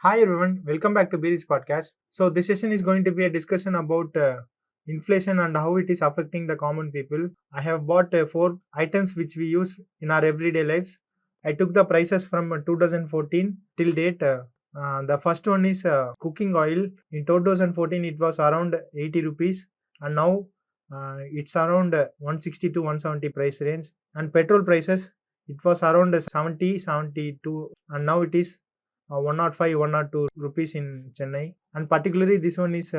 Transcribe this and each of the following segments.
Hi everyone, welcome back to Berich podcast. So this session is going to be a discussion about inflation and how it is affecting the common people. I have bought four items which we use in our everyday lives. I took the prices from 2014 till date. The first one is cooking oil. In 2014 it was around 80 rupees and now it's around 160 to 170 price range. And petrol prices, it was around 70, 72 and now it is 105, 102 rupees in Chennai. And particularly this one is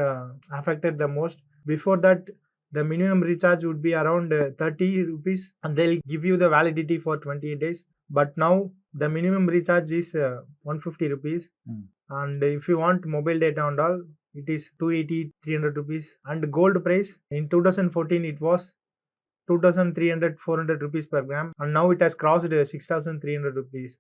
affected the most. Before that, the minimum recharge would be around 30 rupees and they'll give you the validity for 28 days. But now the minimum recharge is 150 rupees. And if you want mobile data and all, it is 280, 300 rupees. And gold price in 2014 it was 2300 400 rupees per gram and now it has crossed 6300 rupees.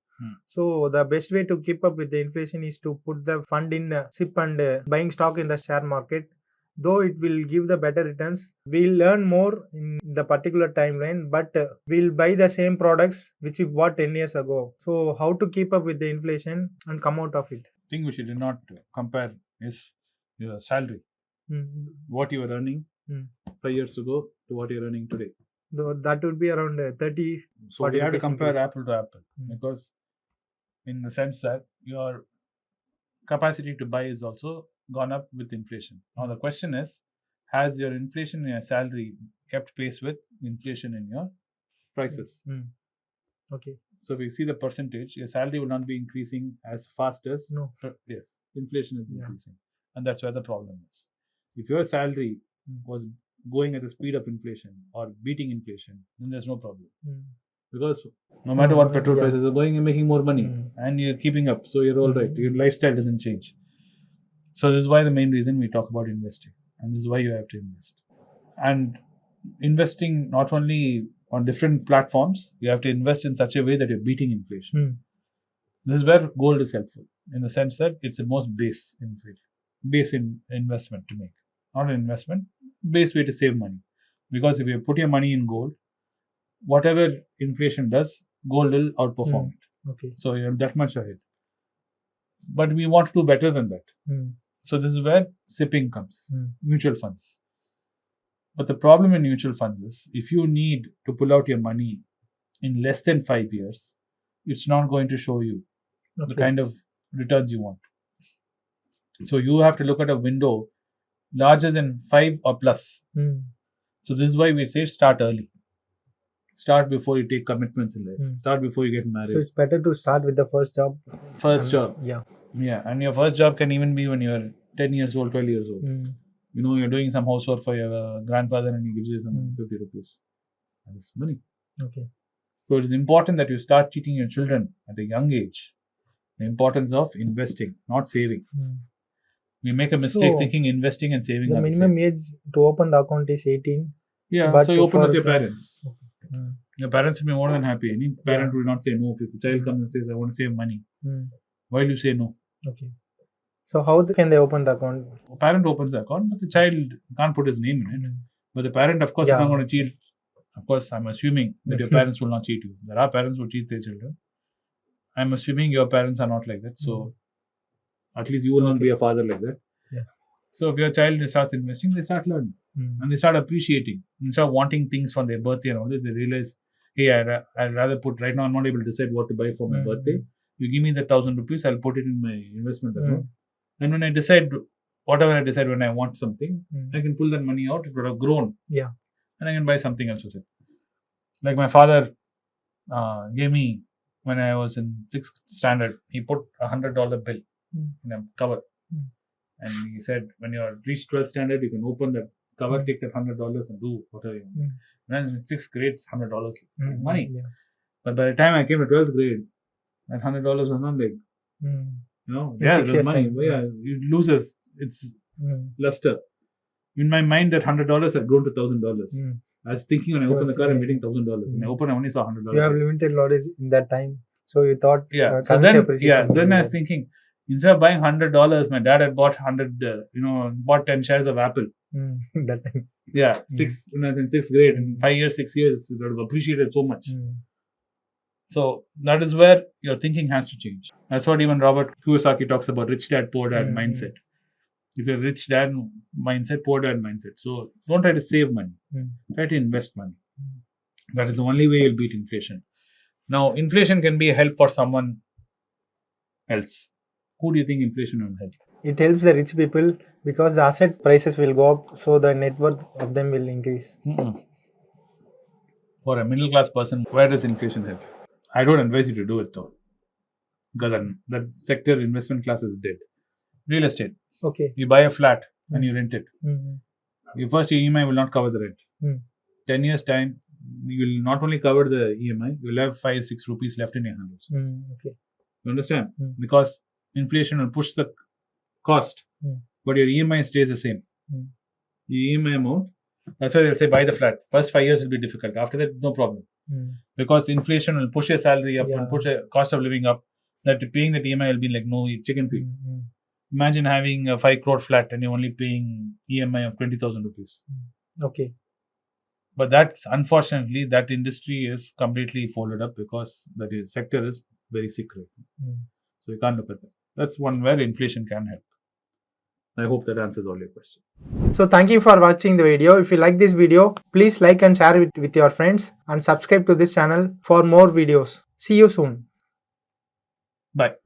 So the best way to keep up with the inflation is to put the fund in SIP and buying stock in the share market. Though it will give the better returns, we'll learn more in the particular timeline, but we'll buy the same products which we bought 10 years ago. So how to keep up with the inflation and come out of it? Thing which you did not compare is your salary. What you were earning 5 years ago to what you're earning today. Though that would be around 30. So we have to 40% compare increase. apple to apple because in the sense that your capacity to buy is also gone up with inflation. Now the question is, has your inflation in your salary kept pace with inflation in your prices? Okay. So if you see the percentage, your salary will not be increasing as fast as No. Yes, inflation is Yeah. increasing, and that's where the problem is. If your salary was going at the speed of inflation or beating inflation, then there's no problem. Because no matter what petrol Yeah. prices are going, you're making more money and you're keeping up. So you're all right. Your lifestyle doesn't change. So this is why the main reason we talk about investing. And this is why you have to invest. And investing not only on different platforms, you have to invest in such a way that you're beating inflation. This is where gold is helpful in the sense that it's the most base investment to make. Not an investment, base way to save money. Because if you put your money in gold, whatever inflation does, gold will outperform it. Okay. So you're that much ahead. But we want to do better than that. So this is where sipping comes, mutual funds. But the problem in mutual funds is if you need to pull out your money in less than 5 years, it's not going to show you the kind of returns you want. So you have to look at a window larger than 5 or plus. So this is why we say start early. Start before you take commitments in life. Start before you get married. So it's better to start with the first job. Yeah. And your first job can even be when you're 10 years old, 12 years old. You know, you're doing some housework for your grandfather and he gives you some 50 rupees. That is money. Okay. So it is important that you start teaching your children at a young age the importance of investing, not saving. We make a mistake thinking investing and saving The are minimum age to open the account is 18. Yeah, but so you open with your parents. Okay. Your parents will be more than happy. Any parent will not say no. If the child comes and says, I want to save money, why do you say no? Okay. So how can they open the account? A parent opens the account, but the child can't put his name in it. But the parent, of course, is not going to cheat. Of course, I'm assuming that your parents will not cheat you. There are parents who cheat their children. I'm assuming your parents are not like that. So at least you will not be a father like that. Yeah. So if your child starts investing, they start learning. And they start appreciating. Instead of wanting things for their birthday and all this, they realize, hey, I'd rather put, right now I'm not able to decide what to buy for my birthday. You give me the 1,000 rupees, I'll put it in my investment account. And when I decide, whatever I decide when I want something, I can pull that money out, it would have grown. Yeah. And I can buy something else with it. Like my father gave me, when I was in 6th standard, he put a $100 bill in a cover. And he said, when you reach 12th standard, you can open that cover, take that $100 and do whatever you want. When in 6th grade, it's $100 money. Yeah. But by the time I came to 12th grade, that $100 was not big. You know, it was money. But it loses its luster. In my mind, that $100 had grown to $1,000. I was thinking when I opened the car, I'm getting $1,000. When I opened, I only saw $100. You have limited knowledge in that time. So you thought, so then I was thinking, instead of buying $100, my dad had bought bought 10 shares of Apple. That time. Yeah, when I was in 6th grade, in 5 years, 6 years, it would have appreciated so much. So that is where your thinking has to change. That's what even Robert Kiyosaki talks about: rich dad, poor dad mindset. If you're rich dad mindset, poor dad mindset. So don't try to save money. Try to invest money. That is the only way you'll beat inflation. Now, inflation can be a help for someone else. Who do you think inflation will help? It helps the rich people because the asset prices will go up, so the net worth of them will increase. For a middle class person, where does inflation help? I don't advise you to do it though, because that sector, investment class, is dead. Real estate. Okay. You buy a flat and you rent it. Your first EMI will not cover the rent. 10 years time, you will not only cover the EMI, you will have 5-6 rupees left in your hands. Okay. You understand? Because inflation will push the cost, but your EMI stays the same. Your EMI amount, that's why they'll say buy the flat. First 5 years will be difficult. After that, no problem. Because inflation will push your salary up and push the cost of living up. That paying that EMI will be like no chicken feed. Imagine having a 5 crore flat and you're only paying EMI of 20,000 rupees. Okay. But that, unfortunately, that industry is completely folded up because that sector is very sick right now. So you can't look at that. That's one where inflation can help. I hope that answers all your questions. So thank you for watching the video. If you like this video, please like and share it with your friends and subscribe to this channel for more videos. See you soon. Bye.